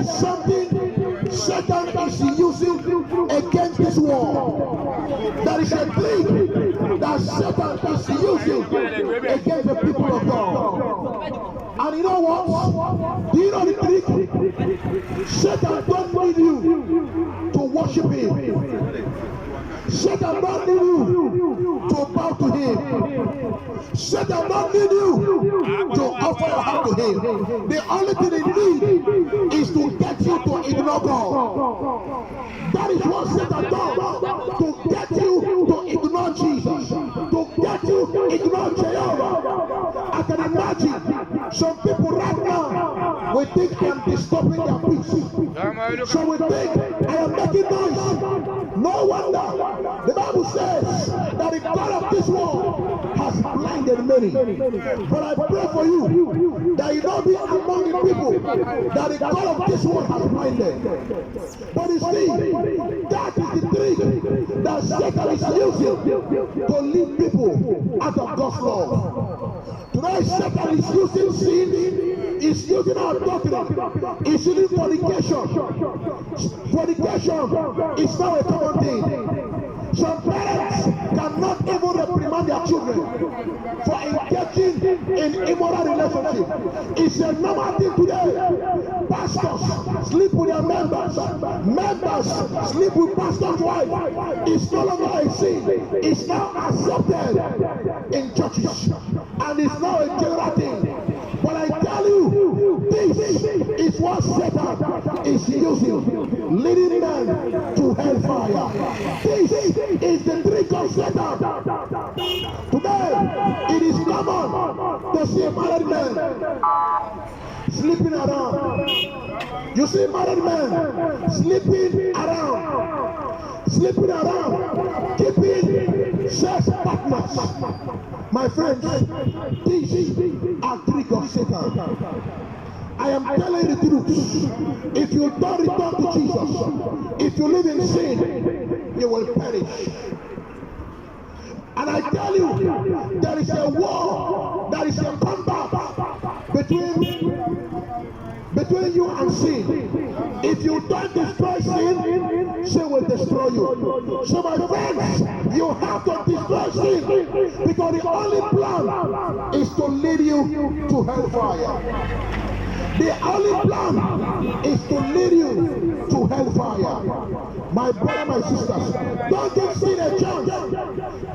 is something Satan is using against this world. There is a trick that Satan is using against the people of God. And you know what? Do you know the trick? Satan don't need you to worship him. Satan don't need you to bow to him. Satan don't need you to offer your heart to him. The only thing he needs is to get you to ignore God. That is what Satan does, to get you to ignore Jesus, to get you to ignore Jehovah. I can imagine some people right now will think I am disturbing their peace. So we think I am making noise. No wonder the Bible says that the God of this world has blinded many. But I pray for you that you don't be among the people that the God of this world has blinded. But you see, that is the trick that Satan is using to lead people out of God's love. Today Satan is using sin, is using adultery, is using fornication. Fornication is not a common thing. Some parents cannot even reprimand their children for engaging in immoral relationship. It's a normal thing today. Pastors sleep with their members. Members sleep with pastor's wife. It's no longer a sin. It's now accepted in churches. And it's now a general thing. But I tell you, this is what Satan is using, leading men to hellfire. This is the trick of Satan. Today, it is common to see married men sleeping around. You see married men sleeping around, keeping sex partners. My friends, these are trick of Satan. I am telling you the truth. If you don't return to Jesus, if you live in sin, you will perish. And I tell you, there is a war, there is a combat between you and sin. If you don't destroy sin, sin will destroy you. So my friends, you have to destroy sin, because the only plan is to lead you to hellfire. The only plan is to lead you to hellfire. My brother, my sisters, don't give sin a chance.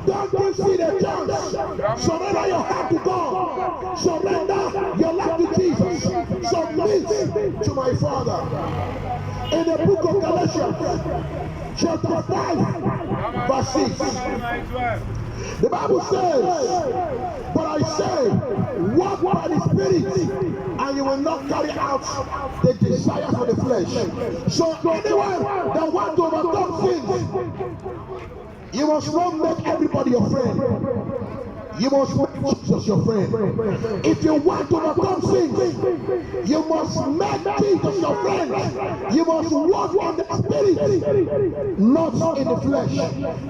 Don't give sin a chance. Surrender your heart to God. Surrender your life to Jesus. Submit to my Father. In the book of Galatians, chapter 5, verse 6. The Bible says, but I say, walk by the Spirit, and you will not carry out the desires of the flesh. So anyone that wants to overcome things, you must not make everybody your friend. You must make Jesus your friend. If you want to overcome things, you must make Jesus your friend. You must walk in the Spirit, not in the flesh.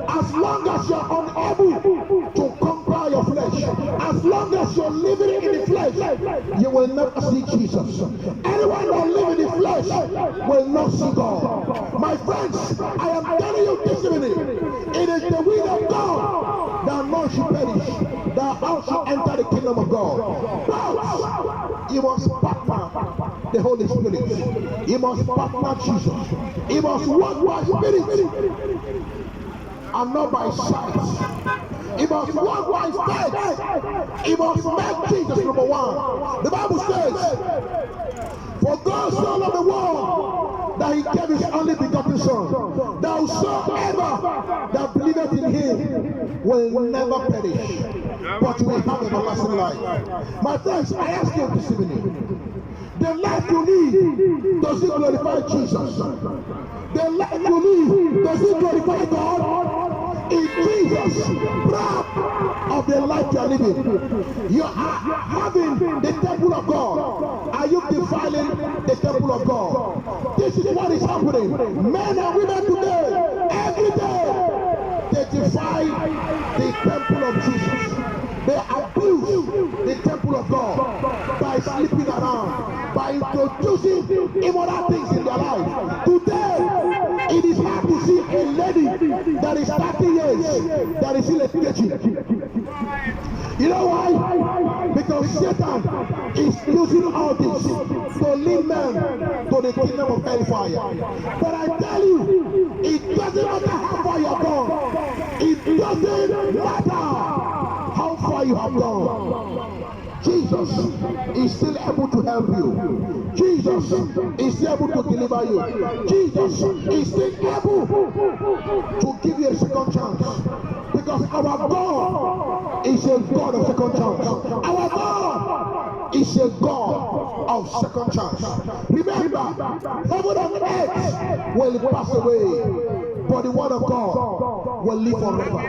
As long as you're unable to conquer your flesh, as long as you're living in the flesh, you will never see Jesus. Anyone that lives in the flesh will not see God. My friends, I am telling you this evening, it is the will of God that none should perish, that all should enter the kingdom of God. But you must partner the Holy Spirit. You must partner Jesus. You must walk by Spirit and not by sight. He must walk by faith. He must make Jesus number one. The Bible says, for God so loved the world that he gave his only begotten Son, that whosoever that believeth in him will never perish, but will have everlasting life. My friends, I ask you this evening, the life you live, does it glorify Jesus? The life you live, does it glorify God? In Jesus, proud of the life you are living, you are having the temple of God. Are you defiling the temple of God? This is what is happening. Men and women today, every day, they defile the temple of Jesus. They abuse the temple of God by sleeping around, by introducing immoral things in their life. Today, it is hard to see a lady that is 30 years that is still a kitchen. You know why? Because Satan is using all this to lead men to the kingdom of hellfire. But I tell you, it doesn't matter how far you have gone. It doesn't matter how far you have gone. Jesus is still able to help you. Jesus is still able to deliver you. Jesus is still able to give you a second chance. Because our God is a God of second chance. Our God is a God of second chance. Remember, heaven and earth will pass away, but the word of God will live forever.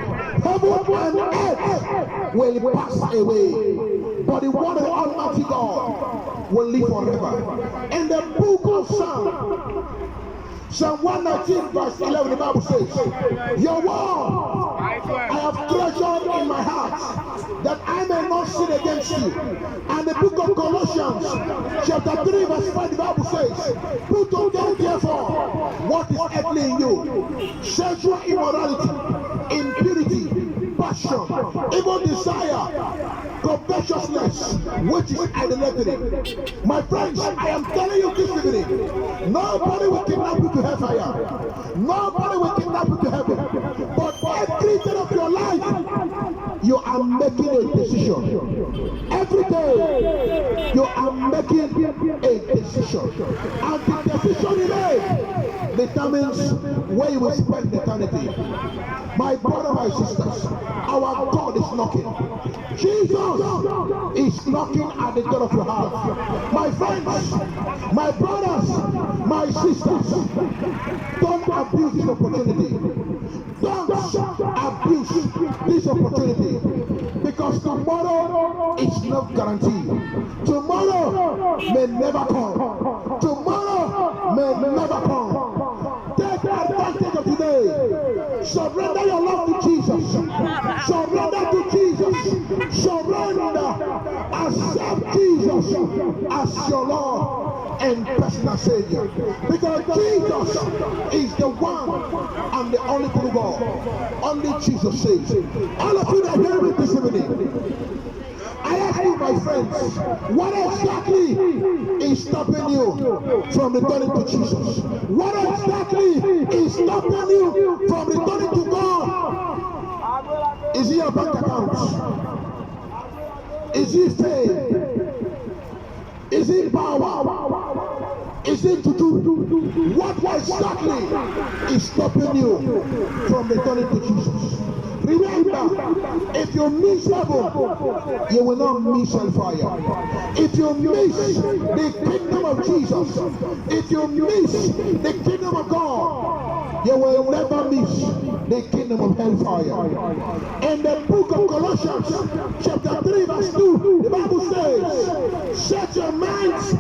Heaven and earth will pass away, but the word of Almighty God will live forever. In the book of Psalm 119 verse 11, the Bible says, your word I have treasured in my heart, that I may not sin against you. And the book of Colossians chapter 3 verse 5, the Bible says, put on them therefore what is earthly in you, sexual immorality, impurity, passion, evil desire, covetousness, which is idolatry. My friends, I am telling you this evening, nobody will kidnap you to hellfire. Nobody will kidnap you to heaven. But every day of your life, you are making a decision. Every day, you are making a decision. And the decision you make determines where you will spend eternity. My brother, my sisters, our God is knocking. Jesus is knocking at the door of your heart. My friends, my brothers, my sisters, don't abuse this opportunity. Don't abuse this opportunity, because tomorrow is not guaranteed. Tomorrow may never come. Tomorrow may never come. Take advantage of today. Surrender your love to Jesus. Surrender to Jesus. Surrender. Accept Jesus as your Lord and personal Savior. Because Jesus is the one and the only true God. Only Jesus saves. All of you that hear me this evening, I ask you, my friends, what exactly is stopping you from returning to Jesus? What exactly is stopping you from returning to God? Is it your bank account? Is it faith? Is it power? Is it to do? What exactly is stopping you from returning to Jesus? Remember, if you miss heaven, you will not miss hellfire. If you miss the kingdom of Jesus, if you miss the kingdom of God, you will never miss the kingdom of hellfire. In the book of Colossians, chapter 3, verse 2, the Bible says, set your minds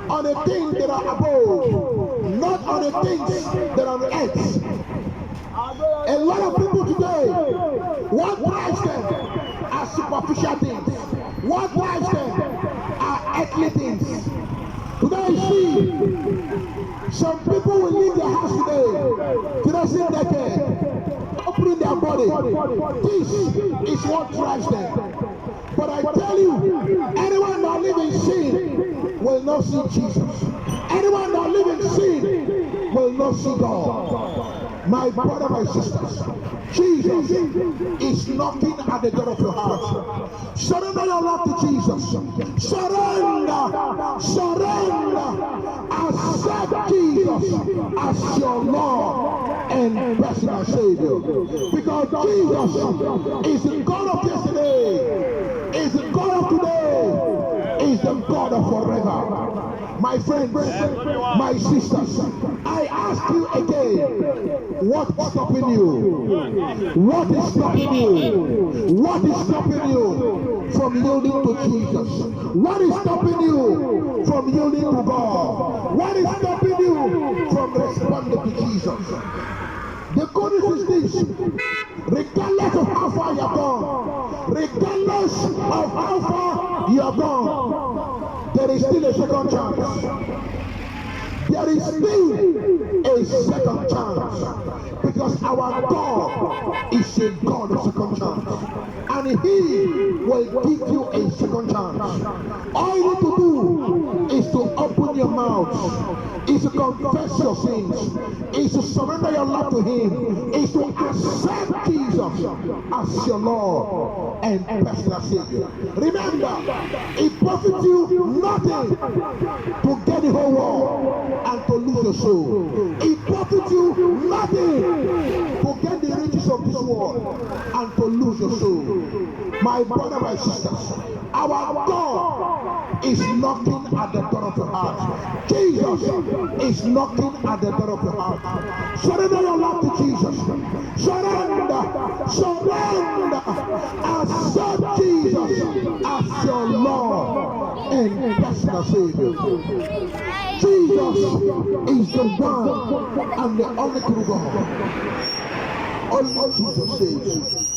on the things that are above, not on the things that are on earth. A lot of people today, what drives them are superficial things. What drives them are earthly things. Today you see, some people will leave their house today, dressing naked, opening their body. This is what drives them. But I tell you, anyone that lives in sin will not see Jesus. Anyone that lives in sin will not see God. My brother, my sisters, Jesus is knocking at the door of your heart. Surrender your love to Jesus. Surrender. Surrender. Accept Jesus as your Lord and personal Savior. Because Jesus is the God of yesterday, is the God of today, is the God of forever. My friends, my sisters, I ask you again, what is stopping you? What is stopping you? What is stopping you from yielding to Jesus? What is stopping you from yielding to God? What is stopping you from responding to Jesus? The good news is this: regardless of how far you have gone, regardless of how far you have gone, the there is still a second chance. There is still a second chance, because our God is a God of second chance, and He will give you a second chance. All you need to do is to open your mouth, is to confess your sins, is to surrender your life to Him, is to accept Jesus as your Lord and personal Savior. Remember, it profits you nothing to get the whole world and to lose your soul. It profits you nothing to get the riches of this world and to lose your soul. My brother, my sisters, our God is knocking at the door of your heart. Jesus is knocking at the door of your heart. Surrender your life to Jesus. Surrender. Surrender. Accept Jesus as your Lord and personal Savior. Jesus is the one and the only true God. Only Jesus saves.